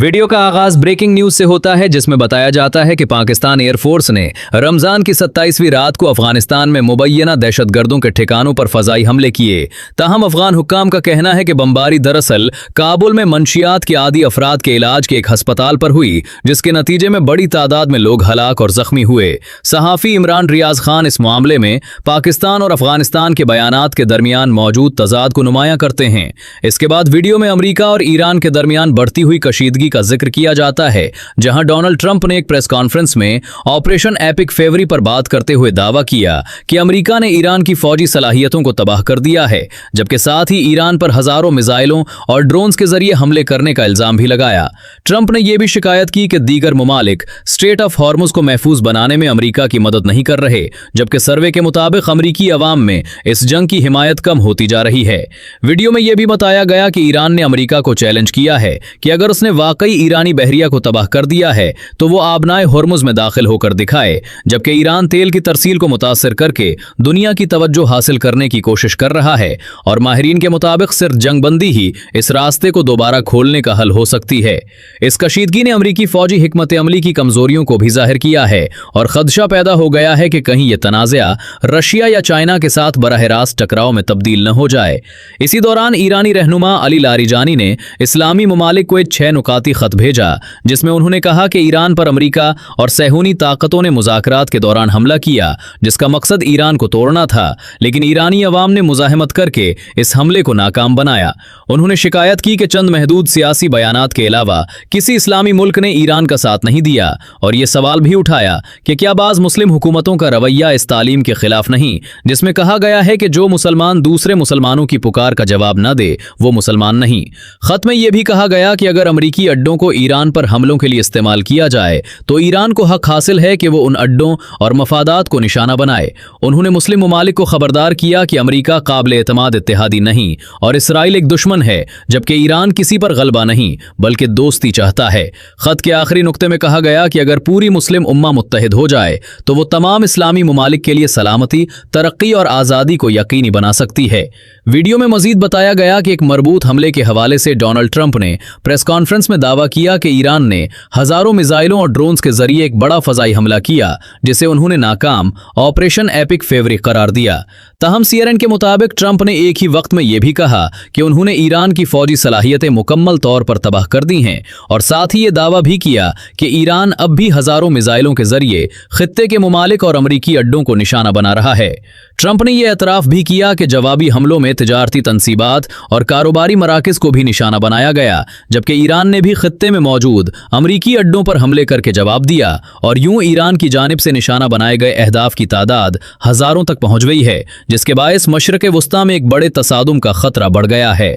Video का आगाज breaking news से होता है, जिसमें बताया जाता है कि पाकिस्तान एयरफोर्स ने रमजान की 27वीं रात को अफगानिस्तान में मुबैना दहशतगर्दों के ठिकानों पर फजाई हमले किए। ताहम अफगान हुक्काम का कहना है कि बमबारी दरअसल काबुल में मंशियात के आदी अफराद के इलाज के एक अस्पताल पर हुई, जिसके नतीजे में बड़ी तादाद में लोग हलाक और जख्मी हुए। सहाफी इमरान रियाज खान इस मामले में पाकिस्तान और अफगानिस्तान के बयानात के दरमियान मौजूद तजाद को नुमाया करते हैं। इसके बाद वीडियो में अमरीका और ईरान के दरमियान बढ़ती हुई कशीदगी का जिक्र किया जाता है, जहां डोनाल्ड ट्रंप ने एक प्रेस कॉन्फ्रेंस में ऑपरेशन एपिक फेवरी पर बात करते हुए दावा किया कि अमेरिका ने ईरान की फौजी सलाहियतों को तबाह कर दिया है, जबकि साथ ही ईरान पर हजारों मिसाइलों और ड्रोन्स के जरिए हमले करने का इल्जाम भी लगाया। ट्रंप ने यह भी शिकायत की कि दीगर मुमालिक स्ट्रेट ऑफ हॉर्मुज को महफूज बनाने में अमेरिका की मदद नहीं कर रहे, जबकि सर्वे के मुताबिक अमेरिकी अवाम में इस जंग की हिमायत कम होती जा रही है। वीडियो में यह भी बताया गया कि ईरान ने अमेरिका को चैलेंज किया है कि अगर उसने वाकई ईरानी बहरिया को तबाह कर दिया है तो वो आबनाए हॉर्मुज में दाखिल होकर दिखाए, जबकि ईरान तेल की तरसील को मुतासिर करके दुनिया की तवज्जो हासिल करने की कोशिश कर रहा है और माहिरीन के मुताबिक सिर्फ जंगबंदी ही इस रास्ते को दोबारा खोलने का हल हो सकती है। इस कशीदगी ने अमरीकी फौजी हिकमत अमली की कमजोरियों को भी जाहिर किया है और खदशा पैदा हो गया है कि कहीं यह तनाज़ा रशिया या चाइना के साथ बराह रास्त टकराव में तब्दील न हो जाए। इसी दौरान ईरानी रहनुमा अली लारिजानी ने इस्लामी ममालिक को एक 6 नुकाती खत भेजा, जिसमें उन्होंने कहा कि ईरान पर अमेरिका और सहूनी ताकतों ने मुज़ाकरात के दौरान हमला किया, जिसका मकसद ईरान को तोड़ना था, लेकिन ईरानी अवाम ने मुज़ाहमत करके इस हमले को नाकाम बनाया। उन्होंने शिकायत की कि चंद महदूद सियासी बयानात के अलावा किसी इस्लामी मुल्क ने ईरान का साथ नहीं दिया और यह सवाल भी उठाया कि क्या बाज़ मुस्लिम हुकूमतों का रवैया इस तालीम के खिलाफ नहीं, जिसमें कहा गया है कि जो मुसलमान दूसरे मुसलमानों की पुकार का जवाब न दे वो मुसलमान नहीं। खत में यह भी कहा गया कि अगर अमरीकी अड्डों को ईरान पर हमलों के लिए इस्तेमाल किया जाए तो ईरान को हक हासिल है कि वो उन अड्डों और मफादात को निशाना बनाए। उन्होंने मुस्लिम मुमालिक को खबरदार किया कि अमरीका काबिल एतमाद इत्तेहादी नहीं और इसराइल एक दुश्मन है, जबकि ईरान किसी पर गलबा नहीं बल्कि दोस्ती चाहता है। खत के आखिरी नुक्ते में कहा गया कि अगर पूरी मुस्लिम उम्मा मुत्तहिद हो जाए तो वो तमाम इस्लामी मुमालिक के लिए सलामती, तरक्की और आज़ादी को यकीनी बना सकती है। वीडियो में मजीद बताया गया कि एक मरबूत हमले के हवाले से डोनाल्ड ट्रंप ने प्रेस कॉन्फ्रेंस में दावा किया कि ईरान ने हजारों मिसाइलों और ड्रोन्स के जरिए एक बड़ा फजाई हमला किया, जिसे उन्होंने नाकाम ऑपरेशन एपिक फेवरी करार दिया। ताहम CNN के मुताबिक ट्रंप ने एक ही वक्त में यह भी कहा कि उन्होंने ईरान की फौजी सलाहियतें मुकम्मल तौर पर तबाह कर दी हैं और साथ ही ये दावा भी किया कि ईरान अब भी हजारों मिसाइलों के जरिए खित्ते के मुमालिक और अमरीकी अड्डों को निशाना बना रहा है। ट्रंप ने यह एतराफ़ भी किया कि जवाबी हमलों में तिजारती तंसीबात और कारोबारी मराकज़ को भी निशाना बनाया गया, जबकि ईरान ने भी खित्ते में मौजूद अमरीकी अड्डों पर हमले करके जवाब दिया और यूं ईरान की जानिब से निशाना बनाए गए अहदाफ की तादाद हजारों तक पहुंच गई है, जिसके बायस मशरक़ वुस्ता में एक बड़े तसादुम का खतरा बढ़ गया है।